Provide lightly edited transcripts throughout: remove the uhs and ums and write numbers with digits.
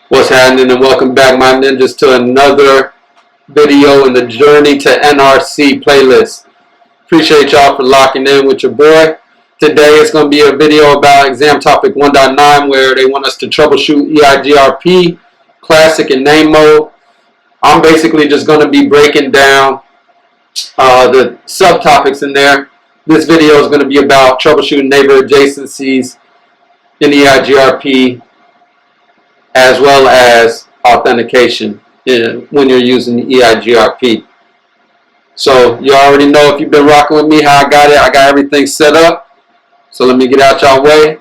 What's happening, and welcome back, my ninjas, to another video in the Journey to NRC playlist. Appreciate y'all for locking in with your boy. Today it's going to be a video about exam topic 1.9 where they want us to troubleshoot EIGRP, classic and name mode. I'm basically just going to be breaking down the subtopics in there. This video is going to be about troubleshooting neighbor adjacencies in EIGRP, as well as authentication when you're using EIGRP. So you already know, if you've been rocking with me, how I got it. I got everything set up. So let me get out y'all way.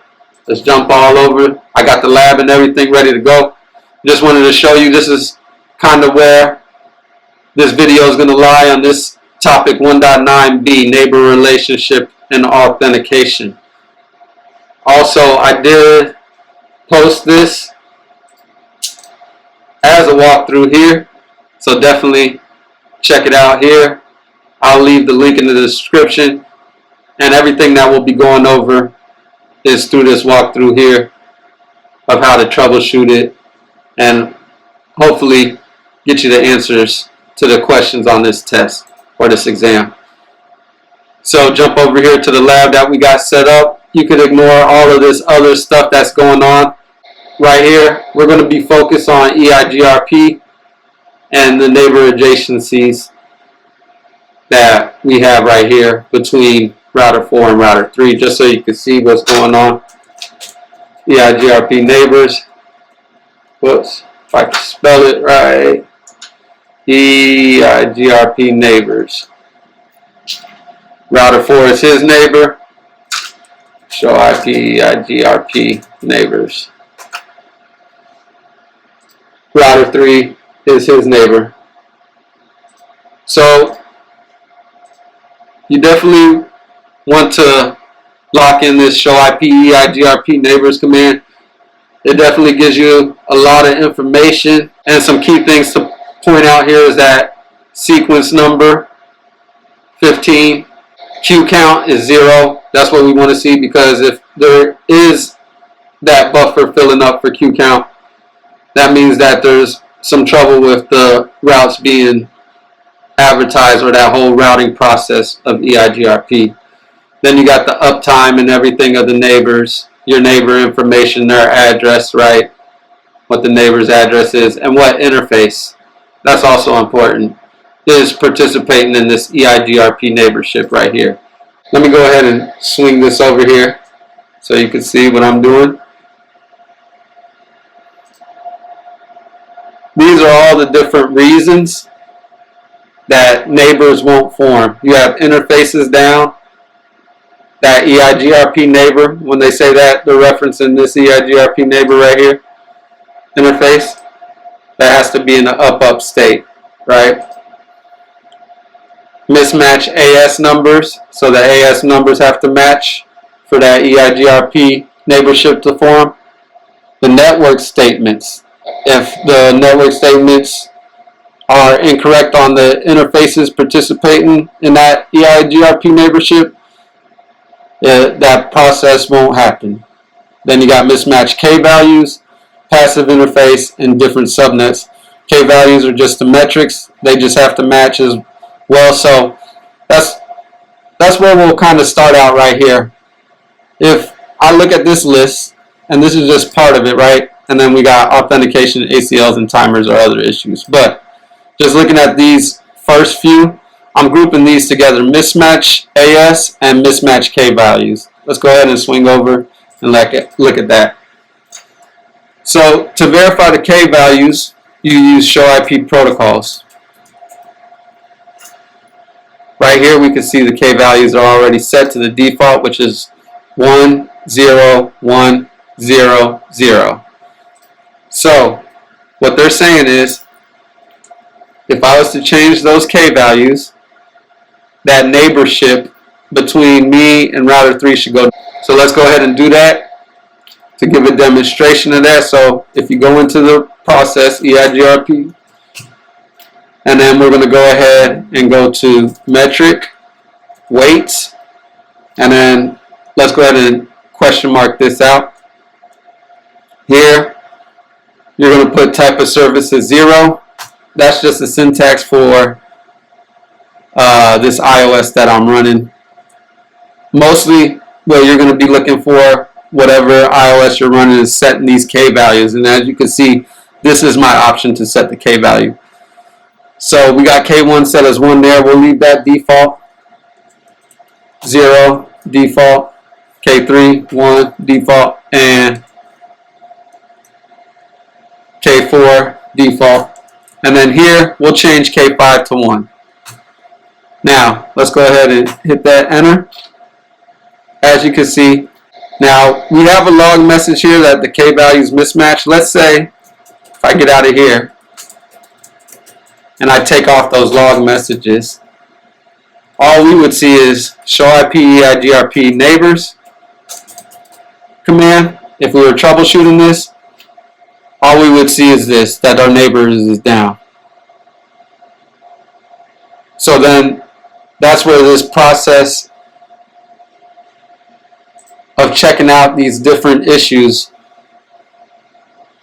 Let's jump all over. I got the lab and everything ready to go. Just wanted to show you, this is kind of where this video is going to lie on this topic 1.9b, neighbor relationship and authentication. Also, I did post this as a walkthrough here, so definitely check it out here. I'll leave the link in the description, and everything that we'll be going over is through this walkthrough here of how to troubleshoot it and hopefully get you the answers to the questions on this test or this exam. So jump over here to the lab that we got set up. You can ignore all of this other stuff that's going on. Right here, we're going to be focused on EIGRP and the neighbor adjacencies that we have right here between router 4 and router 3, just so you can see what's going on. EIGRP neighbors. Whoops, if I can spell it right. EIGRP neighbors. Router 4 is his neighbor. Show IP EIGRP neighbors. Router 3 is his neighbor. So you definitely want to lock in this show IP EIGRP neighbors command. It definitely gives you a lot of information, and some key things to point out here is that sequence number 15, Q count is 0. That's what we want to see, because if there is that buffer filling up for Q count, that means that there's some trouble with the routes being advertised, or that whole routing process of EIGRP. Then you got the uptime and everything of the neighbors, your neighbor information, their address, right? What the neighbor's address is, and what interface, that's also important, is participating in this EIGRP neighborship right here. Let me go ahead and swing this over here so you can see what I'm doing. These are all the different reasons that neighbors won't form. You have interfaces down. That EIGRP neighbor, when they say that, they're referencing this EIGRP neighbor right here. Interface. That has to be in the up state, right? Mismatch AS numbers. So the AS numbers have to match for that EIGRP neighborship to form. The network statements. If the network statements are incorrect on the interfaces participating in that EIGRP neighborship, that process won't happen. Then you got mismatched K values, passive interface, and different subnets. K values are just the metrics. They just have to match as well. So that's where we'll kind of start out right here. If I look at this list, and this is just part of it, right? And then we got authentication, ACLs, and timers or other issues. But just looking at these first few, I'm grouping these together: mismatch AS and mismatch K values. Let's go ahead and swing over and look at that. So to verify the K values, you use show IP protocols. Right here we can see the K values are already set to the default, which is 1, 0, 1, 0, 0. So what they're saying is, if I was to change those K values, that neighborship between me and router 3 should go. So let's go ahead and do that to give a demonstration of that. So if you go into the process, EIGRP, and then we're going to go ahead and go to metric, weights, and then let's go ahead and question mark this out. Here, You're going to put type of service as 0. That's just the syntax for this iOS that I'm running. Mostly what you're going to be looking for, whatever iOS you're running, is setting these K values. And as you can see, this is my option to set the K value. So we got K1 set as 1 there. We'll leave that default. 0, default. K3, 1, default. And K4, default. And then here, we'll change K5 to 1. Now, let's go ahead and hit that enter. As you can see, now we have a log message here that the K value is mismatched. Let's say if I get out of here and I take off those log messages, all we would see is show IP EIGRP neighbors command. If we were troubleshooting this, all we would see is this, that our neighbors is down. So then that's where this process of checking out these different issues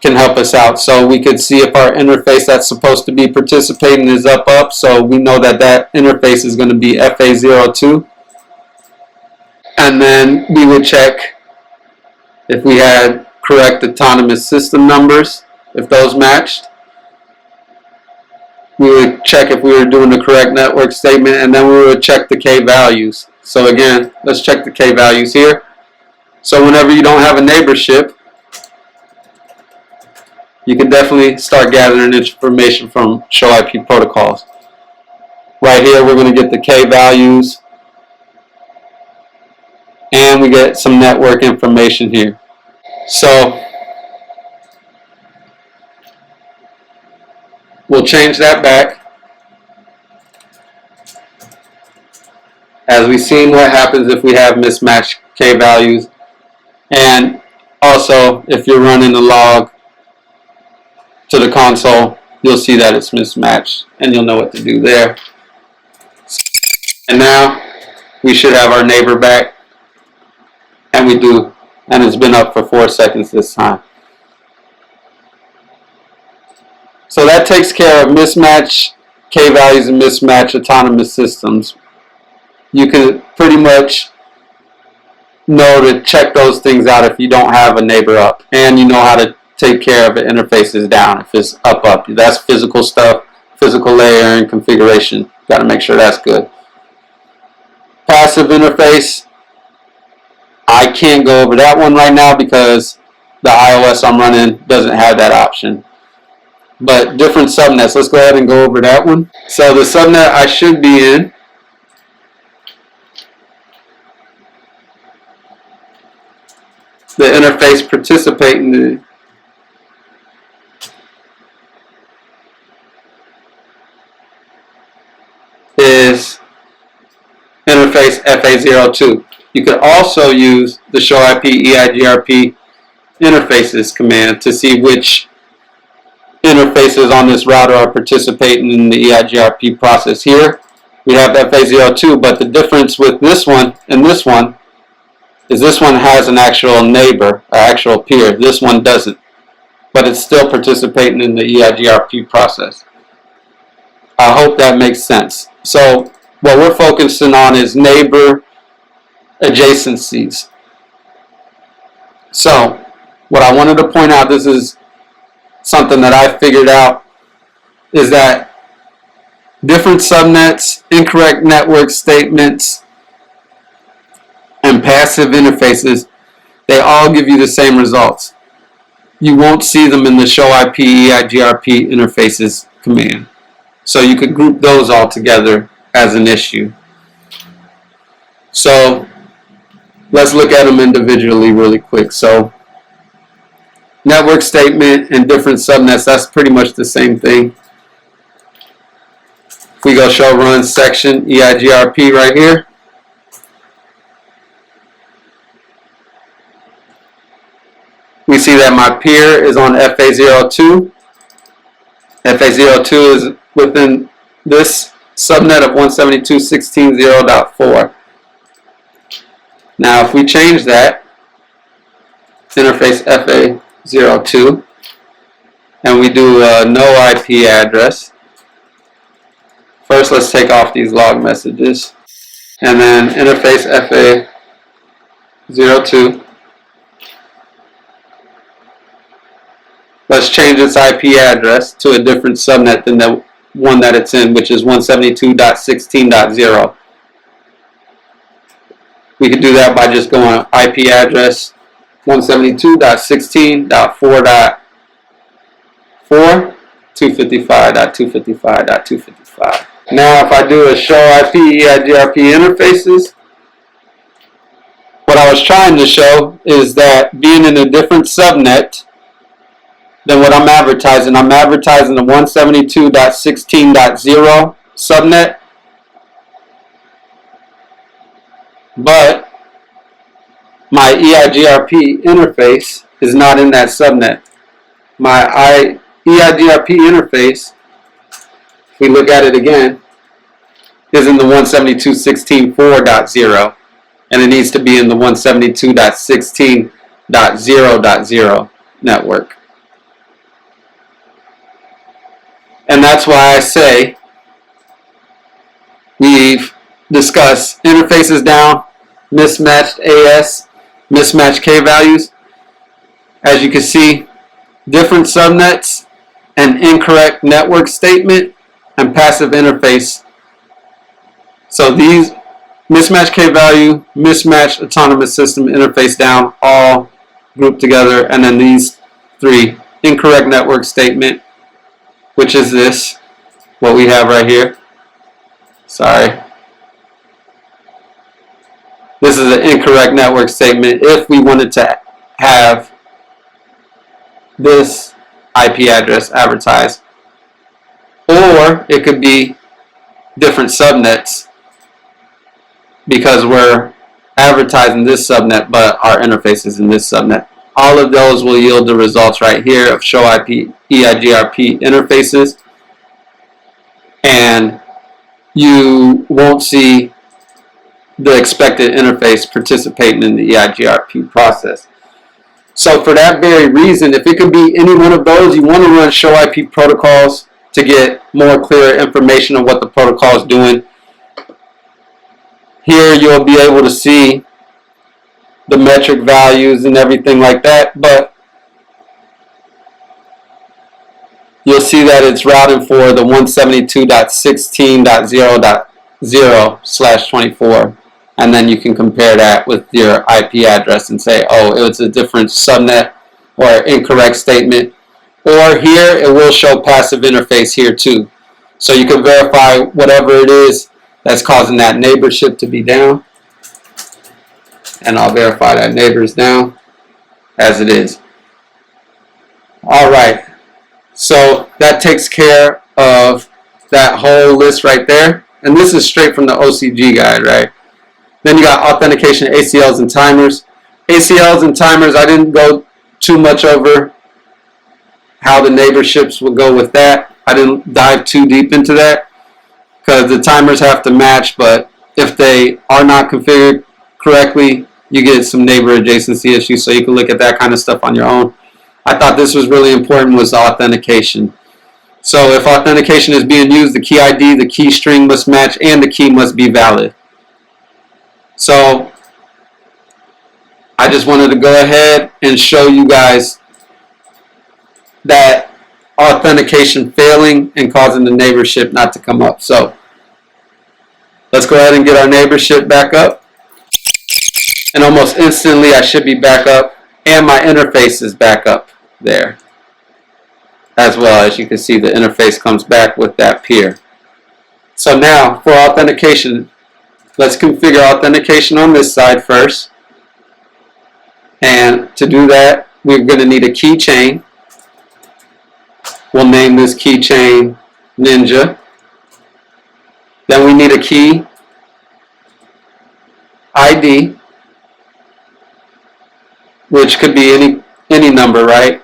can help us out. So we could see if our interface that's supposed to be participating is up, so we know that that interface is going to be FA02. And then we would check if we had correct autonomous system numbers, if those matched. We would check if we were doing the correct network statement, and then we would check the K values. So again, let's check the K values here. So whenever you don't have a neighborship, you can definitely start gathering information from show IP protocols. Right here, we're going to get the K values, and we get some network information here. So we'll change that back. As we've seen what happens if we have mismatched K values. And also, if you're running the log to the console, you'll see that it's mismatched, and you'll know what to do there. And now we should have our neighbor back, and we do, and it's been up for 4 seconds this time. So that takes care of mismatch K values and mismatch autonomous systems. You can pretty much know to check those things out if you don't have a neighbor up, and you know how to take care of the interfaces down if it's up. That's physical stuff, physical layer and configuration. Got to make sure that's good. Passive interface, I can't go over that one right now because the iOS I'm running doesn't have that option. But different subnets, let's go ahead and go over that one. So the subnet I should be in the interface participating in is interface FA02. You could also use the show IP EIGRP interfaces command to see which interfaces on this router are participating in the EIGRP process. Here we have FA02, but the difference with this one and this one is this one has an actual neighbor, an actual peer. This one doesn't, but it's still participating in the EIGRP process. I hope that makes sense. So what we're focusing on is neighbor adjacencies. So what I wanted to point out, this is something that I figured out, is that different subnets, incorrect network statements, and passive interfaces, they all give you the same results. You won't see them in the show IP EIGRP interfaces command. So you could group those all together as an issue. So let's look at them individually really quick. So network statement and different subnets, that's pretty much the same thing. If we go show run section EIGRP right here, we see that my peer is on FA02. FA02 is within this subnet of 172.16.0.4. Now if we change that, interface FA02, and we do a no IP address. First, let's take off these log messages, and then interface FA02. Let's change its IP address to a different subnet than the one that it's in, which is 172.16.0. We could do that by just going IP address 172.16.4.4, 255.255.255. Now if I do a show IP EIGRP interfaces, what I was trying to show is that being in a different subnet than what I'm advertising the 172.16.0 subnet, but my EIGRP interface is not in that subnet. My EIGRP interface, if we look at it again, is in the 172.16.4.0, and it needs to be in the 172.16.0.0 network. And that's why I say we've discussed interfaces down, mismatched AS, mismatched K values. As you can see, different subnets, an incorrect network statement, and passive interface. So these mismatched K value, mismatched autonomous system interface down, all grouped together, and then these three, incorrect network statement, which is this, what we have right here. Sorry. This is an incorrect network statement if we wanted to have this IP address advertised. Or it could be different subnets because we're advertising this subnet but our interface is in this subnet. All of those will yield the results right here of show IP EIGRP interfaces, and you won't see the expected interface participating in the EIGRP process. So for that very reason, if it could be any one of those, you want to run show IP protocols to get more clear information on what the protocol is doing. Here you'll be able to see the metric values and everything like that, but you'll see that it's routing for the 172.16.0.0/24, and then you can compare that with your IP address and say, oh, it was a different subnet or incorrect statement. Or here it will show passive interface here too, so you can verify whatever it is that's causing that neighborship to be down. And I'll verify that neighbor is down as it is. Alright, so that takes care of that whole list right there. And this is straight from the OCG guide, right? Then you got authentication, ACLs, and timers. ACLs and timers, I didn't go too much over how the neighborships will go with that. I didn't dive too deep into that because the timers have to match, but if they are not configured correctly, you get some neighbor adjacency issues, so you can look at that kind of stuff on your own. I thought this was really important, was authentication. So if authentication is being used, the key ID, the key string must match, and the key must be valid. So I just wanted to go ahead and show you guys that authentication failing and causing the neighborship not to come up. So let's go ahead and get our neighborship back up. And almost instantly I should be back up, and my interface is back up there as well. As you can see, the interface comes back with that peer. So now for authentication, let's configure authentication on this side first. And to do that, we're going to need a keychain. We'll name this keychain Ninja. Then we need a key ID, which could be any number, right?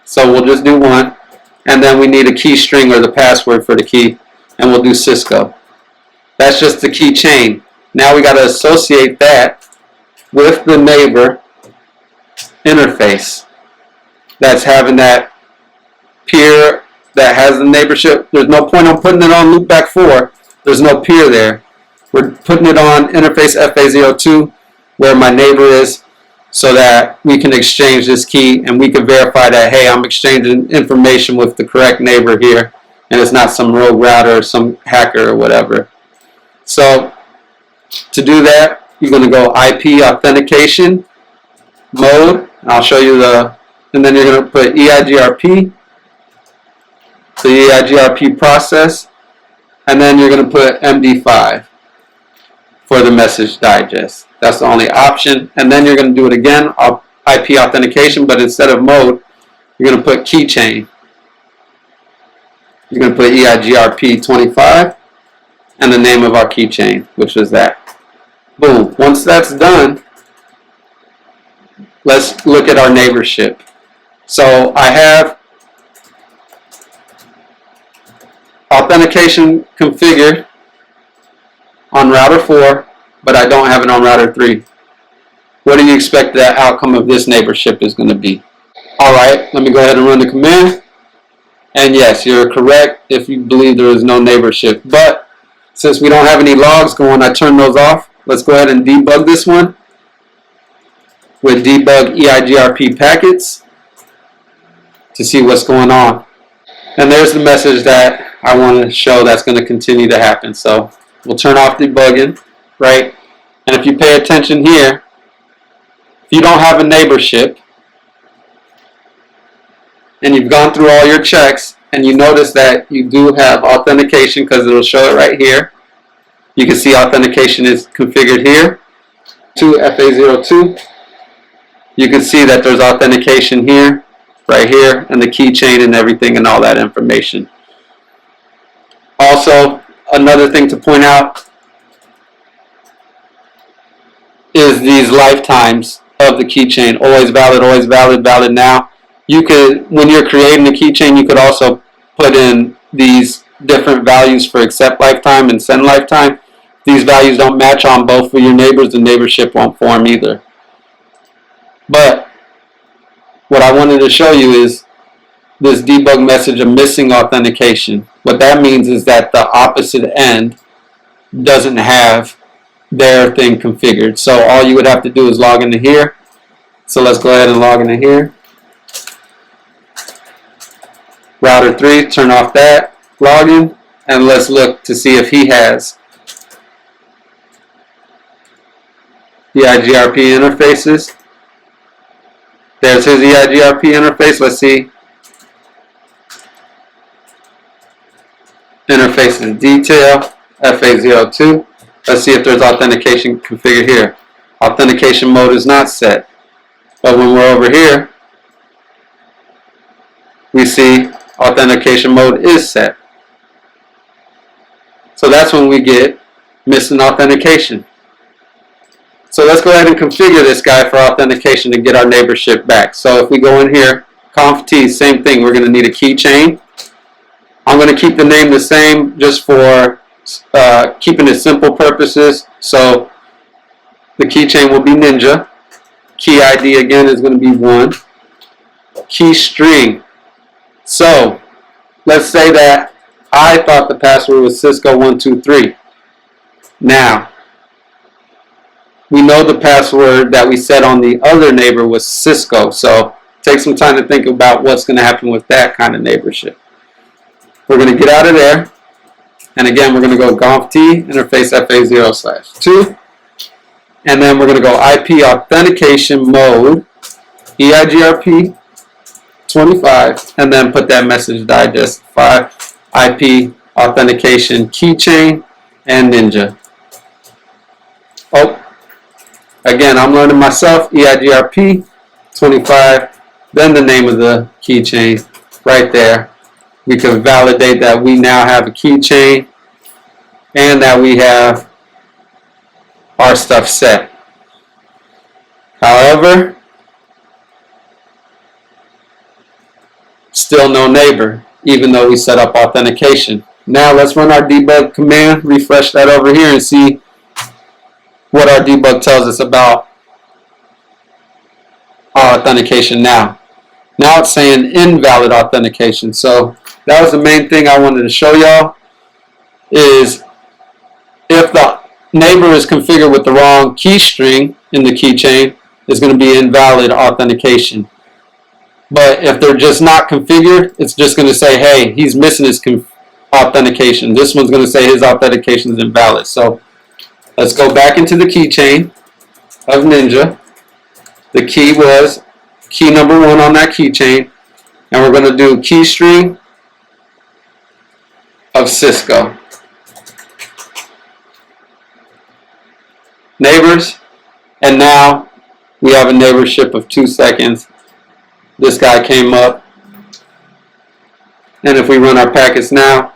So we'll just do one. And then we need a key string or the password for the key, and we'll do Cisco. That's just the key chain. Now we got to associate that with the neighbor interface that's having that peer that has the neighborship. There's no point on putting it on loopback 4. There's no peer there. We're putting it on interface FA02 where my neighbor is, so that we can exchange this key and we can verify that, hey, I'm exchanging information with the correct neighbor here and it's not some rogue router or some hacker or whatever. So to do that, you're going to go IP authentication mode. I'll show you and then you're going to put EIGRP, the EIGRP process, and then you're going to put MD5 for the message digest. That's the only option. And then you're going to do it again, IP authentication, but instead of mode, you're going to put keychain. You're going to put EIGRP 25 and the name of our keychain, which is that. Boom. Once that's done, let's look at our neighborship. So I have authentication configured on router 4, but I don't have it on router 3. What do you expect the outcome of this neighborship is going to be? Alright, let me go ahead and run the command. And yes, you're correct if you believe there is no neighborship. But since we don't have any logs going, I turn those off. Let's go ahead and debug this one with debug EIGRP packets to see what's going on. And there's the message that I want to show that's going to continue to happen. So we'll turn off debugging, right? And if you pay attention here, if you don't have a neighborship and you've gone through all your checks and you notice that you do have authentication, because it'll show it right here. You can see authentication is configured here to FA02. You can see that there's authentication here, right here, and the keychain and everything and all that information. Also, another thing to point out is these lifetimes of the keychain. Always valid, valid now. You could, when you're creating a keychain, you could also put in these different values for accept lifetime and send lifetime. These values don't match on both for your neighbors, the neighborship won't form either. But what I wanted to show you is this debug message of missing authentication. What that means is that the opposite end doesn't have their thing configured. So all you would have to do is log into here. So let's go ahead and log into here. Router 3, turn off that, login, and let's look to see if he has EIGRP interfaces. There's his EIGRP interface. Let's see. Interfaces detail, FA02. Let's see if there's authentication configured here. Authentication mode is not set. But when we're over here, we see authentication mode is set. So that's when we get missing authentication. So let's go ahead and configure this guy for authentication to get our neighborship back. So if we go in here, conf t, same thing. We're going to need a keychain. I'm going to keep the name the same just for keeping it simple purposes. So the keychain will be Ninja. Key ID again is going to be 1. Key string. So let's say that I thought the password was Cisco123. Now, we know the password that we set on the other neighbor was Cisco. So take some time to think about what's going to happen with that kind of neighborship. We're going to get out of there. And again, we're going to go conf t, interface FA0/2. And then we're going to go IP authentication mode, EIGRP 25, and then put that message digest 5, IP authentication keychain, and Ninja. Oh, again, I'm learning myself, EIGRP 25, then the name of the keychain right there. We can validate that we now have a keychain and that we have our stuff set. However, still no neighbor, even though we set up authentication. Now let's run our debug command, refresh that over here, and see what our debug tells us about our authentication now. Now it's saying invalid authentication. So that was the main thing I wanted to show y'all, is if the neighbor is configured with the wrong key string in the keychain, it's going to be invalid authentication. But if they're just not configured, it's just going to say, hey, he's missing his authentication. This one's going to say his authentication is invalid. So let's go back into the keychain of Ninja. The key was key number 1 on that keychain, and we're going to do key string of Cisco. Neighbors, and now we have a neighborship of 2 seconds. This guy came up, and if we run our packets now,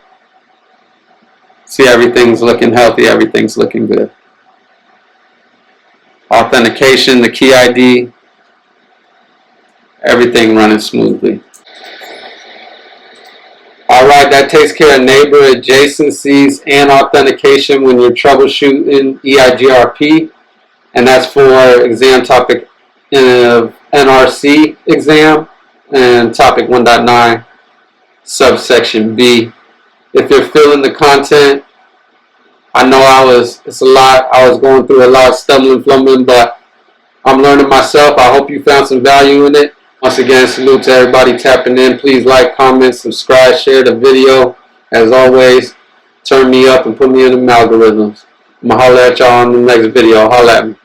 see, everything's looking healthy, everything's looking good. Authentication, the key ID, everything running smoothly. Alright, that takes care of neighbor, adjacencies, and authentication when you're troubleshooting EIGRP. And that's for exam topic NRC exam and topic 1.9 subsection B. If you're feeling the content, I know it's a lot. I was going through a lot, stumbling, fumbling, but I'm learning myself. I hope you found some value in it. Once again, salute to everybody tapping in. Please like, comment, subscribe, share the video. As always, turn me up and put me in the algorithms. I'm going to holler at y'all on the next video. Holler at me.